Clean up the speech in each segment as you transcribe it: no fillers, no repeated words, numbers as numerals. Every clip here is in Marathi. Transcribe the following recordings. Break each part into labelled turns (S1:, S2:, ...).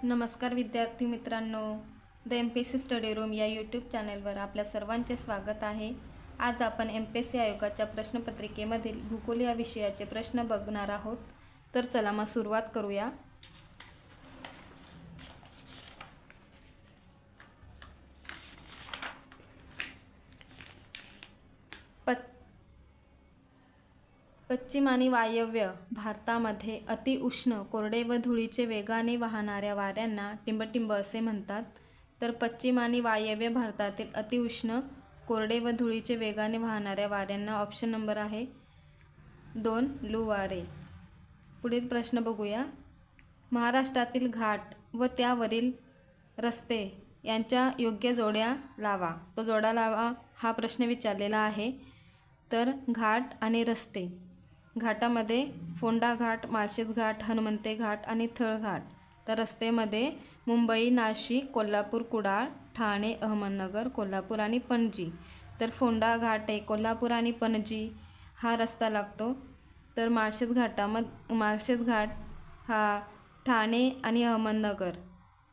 S1: नमस्कार विद्यार्थी मित्रांनो, द MPSC स्टडी रूम या यूट्यूब चॅनलवर आपल्या सर्वांचे स्वागत आहे। आज आपण MPSC आयोगाच्या प्रश्नपत्रिकेमधील भूगोल या विषयाचे प्रश्न बघणार आहोत। तर चला मग सुरुवात करूया। पश्चिम आणि वायव्य भारतामध्ये अतिउष्ण कोरडे व धुळीचे वेगाने वाहणाऱ्या वाऱ्यांना टिंबटिंब असे म्हणतात। तर पश्चिम आणि वायव्य भारतातील अतिउष्ण कोरडे व धुळीचे वेगाने वाहणाऱ्या वाऱ्यांना ऑप्शन नंबर आहे 2 लू वारे। पुढील प्रश्न बघूया। महाराष्ट्रातील घाट व त्यावरील रस्ते यांच्या योग्य जोड्या लावा। तो जोडा लावा हा प्रश्न विचारलेला आहे। तर घाट आणि रस्ते, घाटामध्ये फोंडा घाट, माळशेज घाट, हनुमंते घाट आणि थळ घाट। तर रस्तेमध्ये मुंबई, नाशिक, कोल्हापूर, कुडाळ, ठाणे, अहमदनगर, कोल्हापूर आणि पणजी। तर फोंडा घाट आहे कोल्हापूर आणि पणजी हा रस्ता लागतो। तर माळशेज घाट हा ठाणे आणि अहमदनगर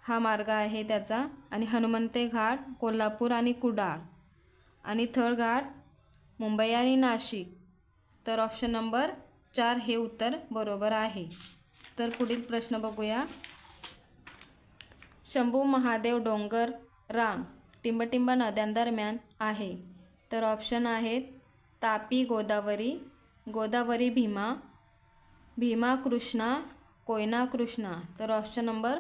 S1: हा मार्ग आहे त्याचा। आणि हनुमंते घाट कोल्हापूर आणि कुडाळ आणि थळ घाट मुंबई आणि नाशिक। तर ऑप्शन नंबर 4 हे उत्तर बरोबर आहे। तर पुढील प्रश्न बघूया। शंभू महादेव डोंगर रांग टिंबटिंब नद्यांदरम्यान आहे। तर ऑप्शन आहेत तापी गोदावरी, गोदावरी भीमा, भीमा कृष्णा, कोयना कृष्णा। तर ऑप्शन नंबर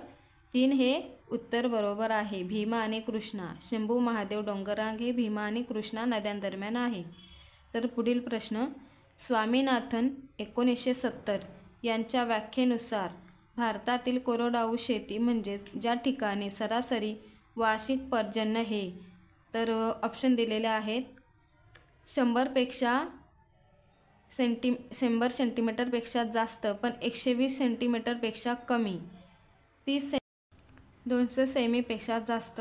S1: 3 हे उत्तर बरोबर आहे, भीमा आणि कृष्णा। शंभू महादेव डोंगररांग हे भीमा आणि कृष्णा नद्यांदरम्यान आहे। तर पुढील प्रश्न। स्वामीनाथन 1970 यांच्या व्याख्येनुसार भारतातील कोरडवाहू शेती म्हणजे ज्या ठिकाणी सरासरी वार्षिक पर्जन्य हे। तर ऑप्शन दिलेले आहेत 100 सेंटीमीटरपेक्षा जास्त पण 120 सेंटीमीटरपेक्षा कमी, 200 सेमीपेक्षा जास्त,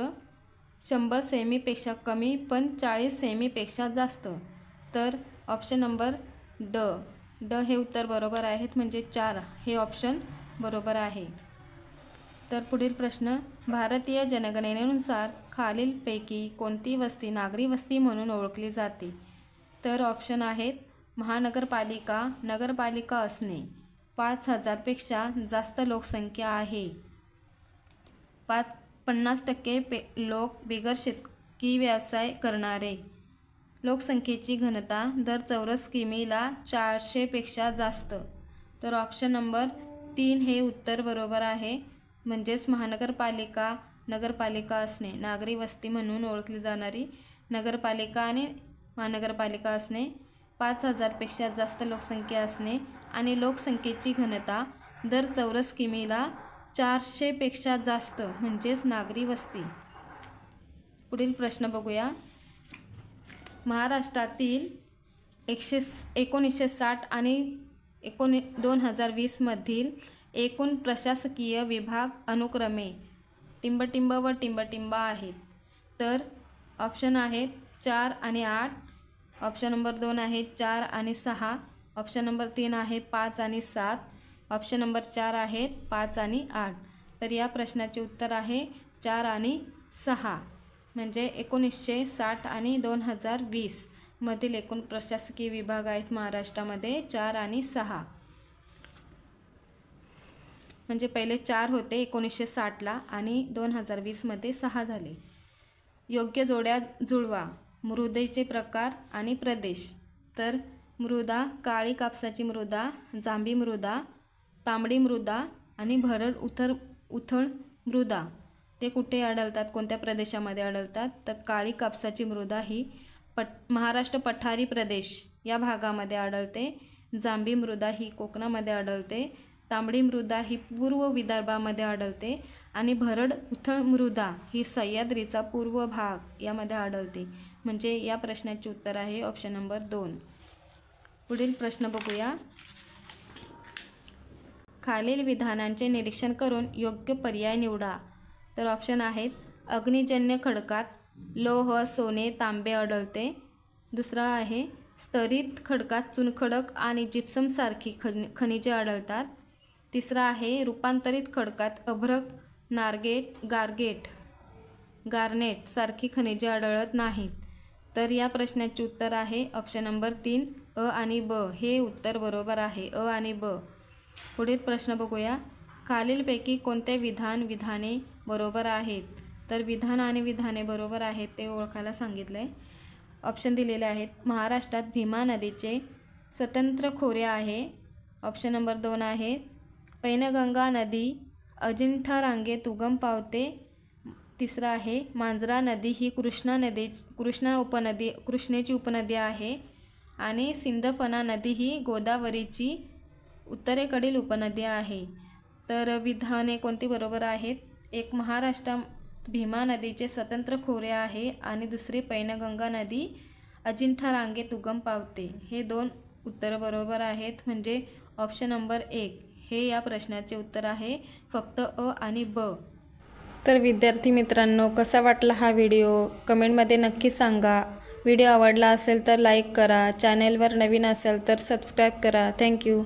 S1: 100 सेमीपेक्षा कमी पण 40 सेमीपेक्षा जास्त। तर ऑप्शन नंबर ड हे उत्तर बरोबर आहेत, म्हणजे 4 हे ऑप्शन बरोबर आहे। तर पुढील प्रश्न। भारतीय जनगणनेनुसार खालीलपैकी कोणती वस्ती नागरी वस्ती म्हणून ओळखली जाते। तर ऑप्शन आहेत महानगरपालिका, नगरपालिका असणे, 5000पेक्षा जास्त लोकसंख्या आहे, 50% लोक बिगर शेतकी व्यवसाय करणारे, लोकसंख्येची घनता दर चौरस किमीला 400पेक्षा जास्त। तर ऑप्शन नंबर 3 हे उत्तर बरोबर आहे, म्हणजेच महानगरपालिका, नगरपालिका असणे, नागरी वस्ती म्हणून ओळखली जाणारी नगरपालिका आणि महानगरपालिका असणे, 5000पेक्षा जास्त लोकसंख्या असणे आणि लोकसंख्येची घनता दर चौरस किमीला 400पेक्षा जास्त म्हणजेच नागरी वस्ती। पुढील प्रश्न बघूया। महाराष्ट्रातील 1960 आणि 2020 मधील एकूण प्रशासकीय विभाग अनुक्रमे टिंबटिंब व टिंबटिंब आहेत। तर ऑप्शन आहेत 4 आणि 8, ऑप्शन नंबर 2 आहे 4 आणि 6, ऑप्शन नंबर 3 आहे 5 आणि 7, ऑप्शन नंबर 4 आहेत 5 आणि 8। तर या प्रश्नाचे उत्तर आहे 4 आणि 6, म्हणजे 1960 आणि 2020 मधील एकूण प्रशासकीय विभाग आहेत महाराष्ट्रामध्ये 4 आणि 6। म्हणजे पहिले 4 होते 1960ला आणि 2020 मध्ये 6 झाले। योग्य जोड्या जुळवा। मृदेचे प्रकार आणि प्रदेश। तर मृदा काळी कापसाची मृदा, जांभी मृदा, तांबडी मृदा आणि भरड उथळ मृदा ते कुठे आढळतात, कोणत्या प्रदेशामध्ये आढळतात। तर काळी कापसाची मृदा ही महाराष्ट्र पठारी प्रदेश या भागामध्ये आढळते, जांभी मृदा ही कोकणामध्ये आढळते, तांबडी मृदा ही पूर्व विदर्भामध्ये आढळते आणि भरड उथळ मृदा ही सह्याद्रीचा पूर्व भाग यामध्ये आढळते। म्हणजे या प्रश्नाचे उत्तर आहे ऑप्शन नंबर 2। पुढील प्रश्न बघूया। खालील विधानांचे निरीक्षण करून योग्य पर्याय निवडा। तर ऑप्शन आहेत अग्निजन्य खडकात लोह, सोने, तांबे आढळते। दुसरा आहे स्तरित खडकात चुनखडक आणि जिप्सम सारखी खनिजे आढळतात। तिसरा आहे रूपांतरित खडकात अभ्रक गार्नेट सारखी खनिजे आढळत नाहीत। तर या प्रश्नाचे उत्तर आहे ऑप्शन नंबर 3 अ आणि ब हे उत्तर बरोबर आहे, अ आणि ब। पुढील प्रश्न बघूया, खालीलपैकी कोणते विधाने बरोबर आहेत? तर विधान आणि विधाने बरोबर आहेत ते ओळखायला सांगितलं आहे। ऑप्शन दिलेले आहेत, महाराष्ट्रात भीमा नदीचे स्वतंत्र खोरे आहे। ऑप्शन नंबर 2 आहे, पैनगंगा नदी अजिंठा रांगेत उगम पावते। तिसरा आहे, मांजरा नदी ही कृष्णेची उपनदी आहे आणि सिंदफणा नदी ही गोदावरीची उत्तरेकडील उपनदी आहे। तर विधाने कोणती बरोबर आहेत? एक, महाराष्ट्रात भीमा नदीचे स्वतंत्र खोरे आहे आणि दुसरी, पैनगंगा नदी अजिंठा रांगेत उगम पावते। हे 2 उत्तर बरोबर आहेत, म्हणजे ऑप्शन नंबर 1 हे या प्रश्नाचे उत्तर आहे, फक्त अ आणि ब। तर विद्यार्थी मित्रांनो, कसा वाटला हा व्हिडिओ कमेंटमध्ये नक्की सांगा। व्हिडिओ आवडला असेल तर लाईक करा, चॅनेलवर नवीन असेल तर सबस्क्राईब करा। थँक्यू।